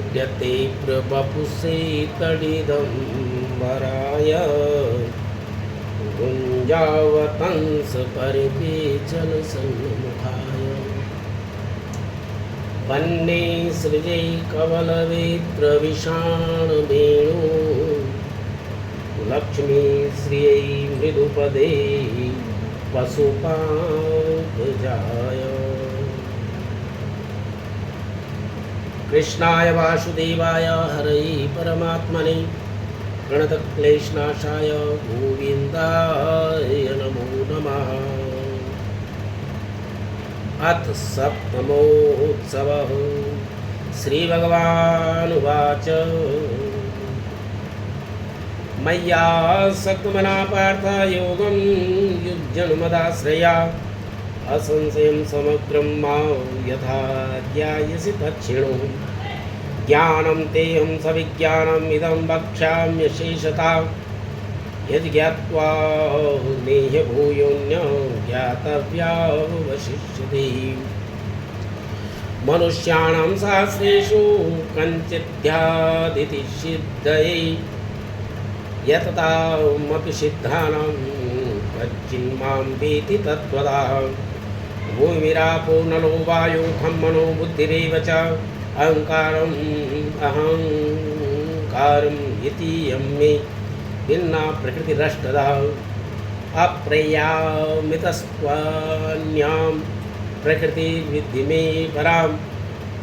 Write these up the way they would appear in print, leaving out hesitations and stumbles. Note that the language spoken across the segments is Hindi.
विद्यते प्रवपुषे तडिदम्बराय गुञ्जावतंस परिपेचन सन्मुखाय वन्ये सृजै कवलवेत्रविषाणवेणु लक्ष्मी श्रियै मृदुपदे पशुपादजाय कृष्णाय वासुदेवाय हरये परमात्मने प्रणतक्लेशनाशाय गोविन्दाय नमो नमः। अथ सप्तमोत्सवः। श्रीभगवानुवाच मय्यासक्तमना पार्थ योगं युज्यन्मदाश्रया असंशयं समग्रं मां यथा ध्यायसि तच्छृणु ज्ञानं तेऽहं सविज्ञानम् इदं वक्ष्याम्यशेषतः यद् ज्ञात्वा नेह भूयोऽन्य ज्ञातव्यावशिष्यते। मनुष्याणां सहस्रेषु कञ्चिद्ध्यादिति सिद्धये यततामपि सिद्धानां कच्चिन्मां वेति तत्त्वतः। भूमिरापो नलो वायो खं मनो बुद्धिरेव च अहङ्कारम् इति यं मे भिन्ना प्रकृतिरष्टधा अप्रयामितस्त्वन्यां प्रकृतिर्विद्धि मे परां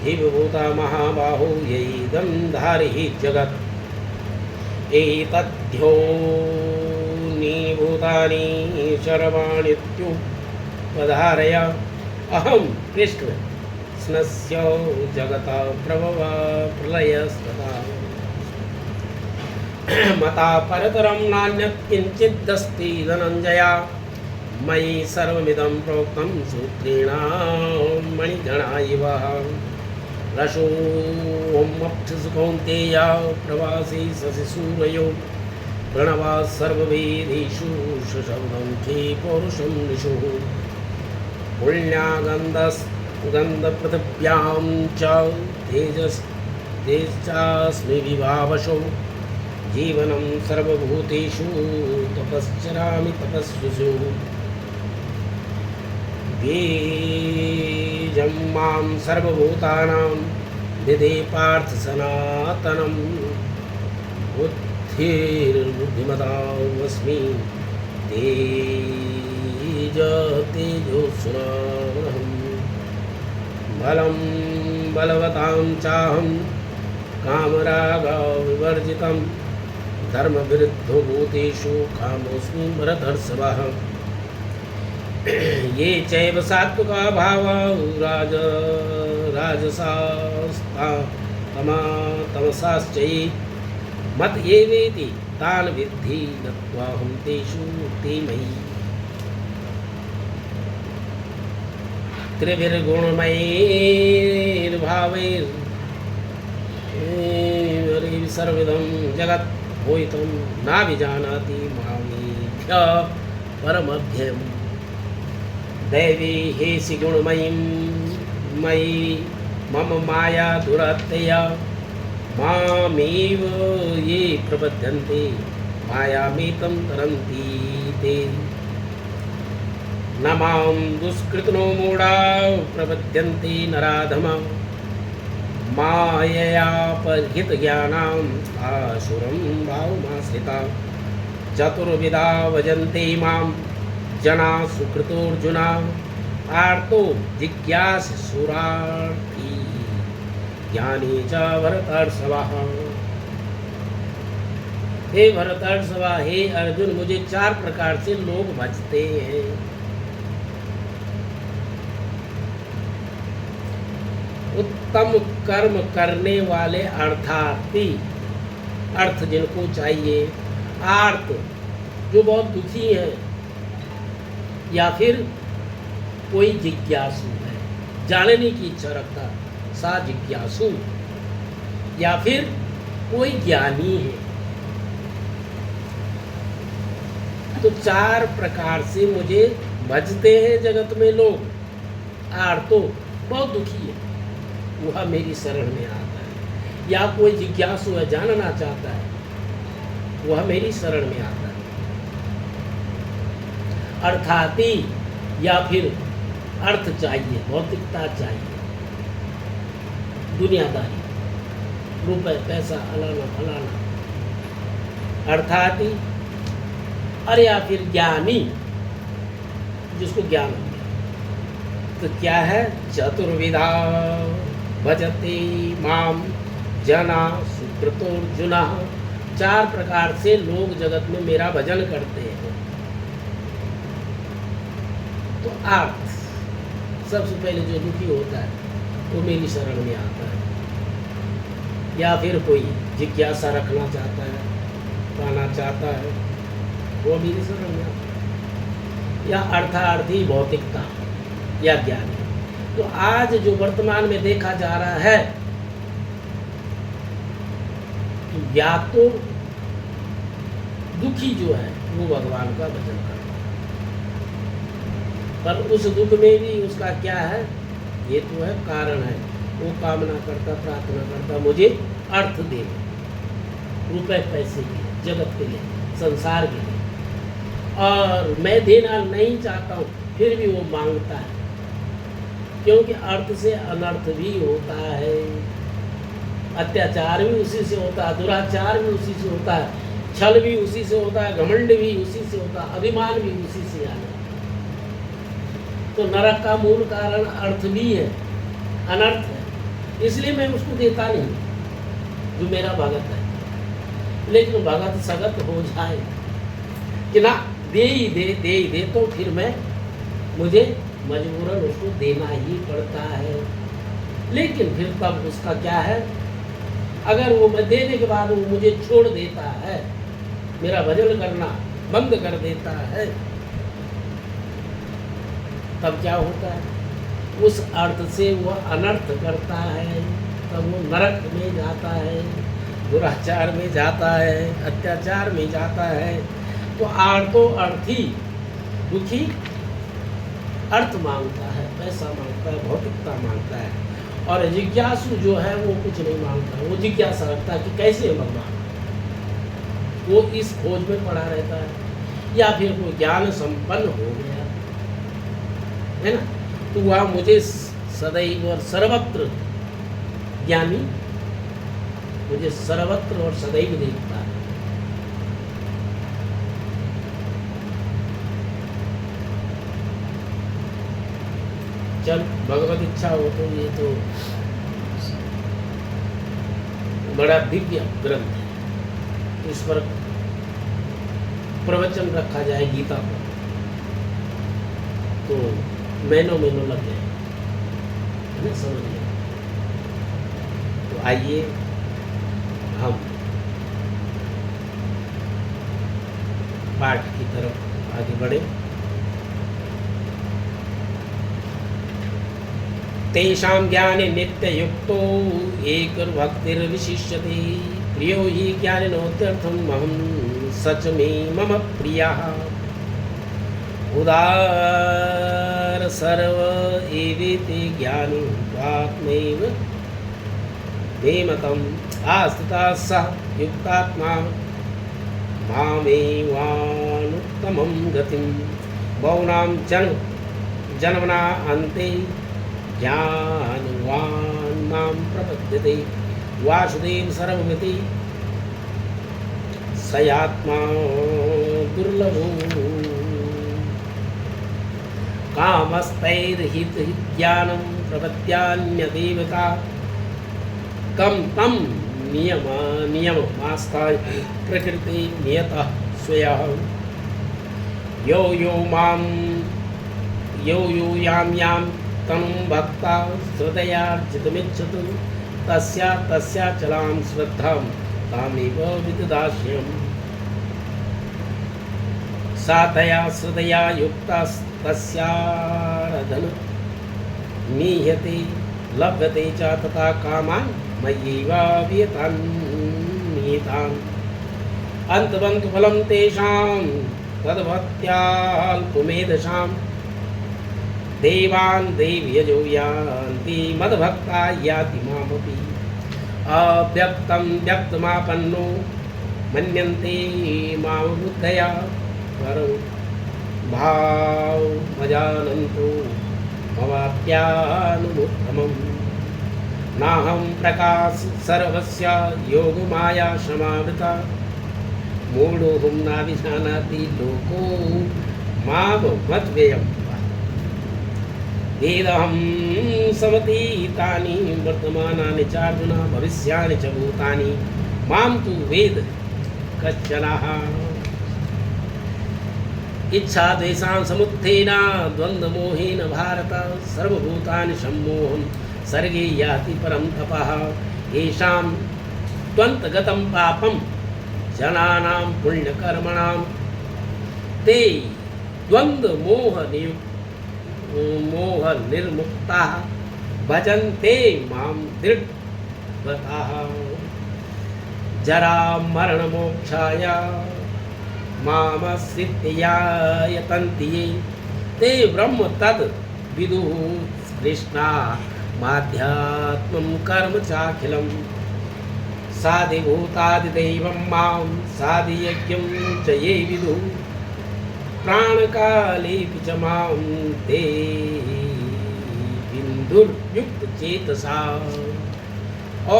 जीवभूता महाबाहो यैदं धारयि जगत् एतद्योनि भूतानि सर्वाण्यत्युपधारय अहं कृष्ण स्नस्य जगता प्रभवा प्रलयस्तदा मता परतरं नान्यत् किञ्चिदस्ति धनञ्जया मयि सर्वमिदं प्रोक्तं सूत्रेणां मणिगणा इव रसोऽमक्षसुकौन्तेय प्रवासी शशिसूरयो प्रणवा सर्ववेदेषु शशब्दं खे पौरुषं निषुः पुण्यागन्धपृथिव्यां च तेजश्चास्मि विभावशो जीवनं सर्वभूतेषु तपश्चरामि तपस्विषु बीजं मां सर्वभूतानां विधे पार्थ सनातनं बुद्धिर्बुद्धिमतामस्मि तेजोऽसुरावहं बलं बलवतां चाहं कामरागविवर्जितं धर्मविरुद्धो भूतेषु कामोऽस्मि भरतर्षभः। ये चैव सात्विका भावा राजसास्तमसाश्चये मत ये वेति तान् विद्धि नत्वाहं तेषु ते मयि। त्रिभिर्गुणमयैर्भावैर् सर्वदं जगत् मोहितं नाभिजानाति मामेभ्यः परमभ्यम्। दैवी हेसि गुणमयीं मयि मम माया दुरत्यया मामेव ये प्रपद्यन्ते मायामेतं तरन्ति ते। न मां दुष्कृतनो मूढा प्रपद्यन्ते नराधमा मायया परिहितज्ञानाम् आसुरं भावमाश्रिता। चतुर्विधा भजन्ते मां जना सुकृतोऽर्जुना आर्तो जिज्ञासुरार्थी ज्ञानी च भरतर्षभः। हे भरतर्षभा, हे अर्जुन, मुझे 4 प्रकार से लोग भजते हैं। उत्तम कर्म करने वाले अर्थार्थी, अर्थ जिनको चाहिए, आर्त जो बहुत दुखी है, या फिर कोई जिज्ञासु है, जानने की इच्छा रखता, सा जिज्ञासु, या फिर कोई ज्ञानी है। तो 4 प्रकार से मुझे भजते हैं जगत में लोग। आर्तो बहुत दुखी है, वह मेरी शरण में आता है। या कोई जिज्ञासु है, जानना चाहता है, वह मेरी शरण में आता है। अर्थाती या फिर अर्थ चाहिए, भौतिकता चाहिए, दुनियादारी, रुपए पैसा अलाना फलाना, अर्थाती। और या फिर ज्ञानी, जिसको ज्ञान हो गया, तो क्या है, चतुर्विधा भजते माम जना सुकृतोर्जुना। 4 प्रकार से लोग जगत में मेरा भजन करते हैं। तो अर्थ, सबसे पहले जो दुखी होता है वो मेरी शरण में आता है, या फिर कोई जिज्ञासा रखना चाहता है, पाना चाहता है, वो मेरी शरण में आता है, या अर्थार्थी भौतिकता या ज्ञानी। तो आज जो वर्तमान में देखा जा रहा है, या तो दुखी जो है वो भगवान का भजन करता है, पर उस दुख में भी उसका क्या है, ये तो है कारण है, वो कामना करता, प्रार्थना करता, मुझे अर्थ दे, रुपए पैसे के लिए, जगत के लिए, संसार के लिए, और मैं देना नहीं चाहता हूँ, फिर भी वो मांगता है, क्योंकि अर्थ से अनर्थ भी होता है, अत्याचार भी उसी से होता है, दुराचार भी उसी से होता है, छल भी उसी से होता है, घमंड भी उसी से होता है, अभिमान भी उसी से आता है। तो नरक का मूल कारण अर्थ भी है, अनर्थ है, इसलिए मैं उसको देता नहीं जो मेरा भगत है। लेकिन भगत सगत हो जाए कि ना दे ही दे तो फिर मुझे मजबूरन उसको देना ही पड़ता है। लेकिन फिर तब उसका क्या है, अगर वो मैं देने के बाद वो मुझे छोड़ देता है, मेरा भजन करना बंद कर देता है, तब क्या होता है, उस अर्थ से वह अनर्थ करता है, तब वो नरक में जाता है, दुराचार में जाता है, अत्याचार में जाता है। तो आर्तो अर्थी दुखी अर्थ मांगता है, पैसा मांगता है, भौतिकता मांगता है, और जिज्ञासु जो है वो कुछ नहीं मांगता, वो जिज्ञासा रखता है कि कैसे है भगवान, वो इस खोज में पड़ा रहता है। या फिर वो ज्ञान संपन्न हो गया है ना, तो वह मुझे सदैव और सर्वत्र, ज्ञानी मुझे सर्वत्र और सदैव देखता है। चल भगवत इच्छा हो तो ये तो बड़ा दिव्य ग्रंथ है, इस पर प्रवचन रखा जाए गीता पर तो महीनों लग जाए, है ना, समझ लिया। तो आइए हम पाठ की तरफ आगे बढ़े। तेषां ज्ञाने नित्ययुक्तो एकर्भक्तिर्विशिष्यते, प्रियो हि ज्ञानिनोत्यर्थम् अहं सच मे मम प्रियः। उदार सर्व एवेति ज्ञानी आत्मैव मे मतम् आस्थितः सः युक्तात्मा मामेवानुत्तमं गतिं बहुनां जन्मना अन्ते ज्ञानवान् मां प्रपद्यते। वासुदेव सर्वमिति सयात्मा दुर्लभो कामस्तैर्हित ज्ञानं प्रपद्यान्यदेवता कं तं नियममास्ताय प्रकृति नियतः स्वयः। यो यां तनुं भक्ता श्रद्धयार्चितुमिच्छतु तस्याचलां श्रद्धां तामेव विददास्यम्। सा तया श्रद्धया युक्तस्तस्याराधन मीह्यते लभ्यते च तथा कामान् मय्यैवाभियतान् नियतान्। अन्तवन्तु फलं तेषां तद्भक्त्याल्पमेधसां देवान् देव्यजो यान्ति मद्भक्ता याति मामपि। अव्यक्तं व्यक्तमापन्नो मन्यन्ते मामबुद्धया परं भावमजानन्तो भवाप्यानुमुत्तमम् नाहं प्रकाश सर्वस्य योगमाया समावृता मूढोऽहं नाभिजानाति लोको मामव्ययम् वेदहं समतीतानि वर्तमानानि चार्जुन भविष्यानि च भूतानि मां तु वेद कश्चनः इच्छा द्वेषां समुत्थेन द्वन्द्वमोहेन भारत सर्वभूतानि सम्मोहं सर्गे याति परं तपः येषां त्वन्तगतं पापं जनानां पुण्यकर्मणां ते मोहनिर्मुक्ताः भजन्ते मां दृढव्रताः जरामरणमोक्षाय मामश्रित्य यतन्ति ये ते ब्रह्म तद् विदुः कृष्णा माध्यात्मं कर्म चाखिलं साधिभूतादिदैवं मां साधियज्ञं च ये विदुः प्राणकालेऽपि च मां ते बिन्दुर्युक्तचेतसा ॐ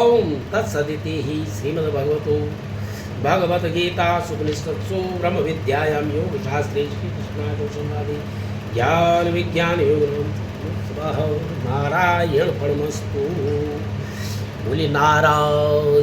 तत्सदिति श्रीमद्भगवद्गीतासूपनिषत्सु ब्रह्मविद्यायां योगशास्त्रे श्रीकृष्णार्जुनसंवादे ज्ञानविज्ञानयोगो नारायण परमस्तु बोले नारायण।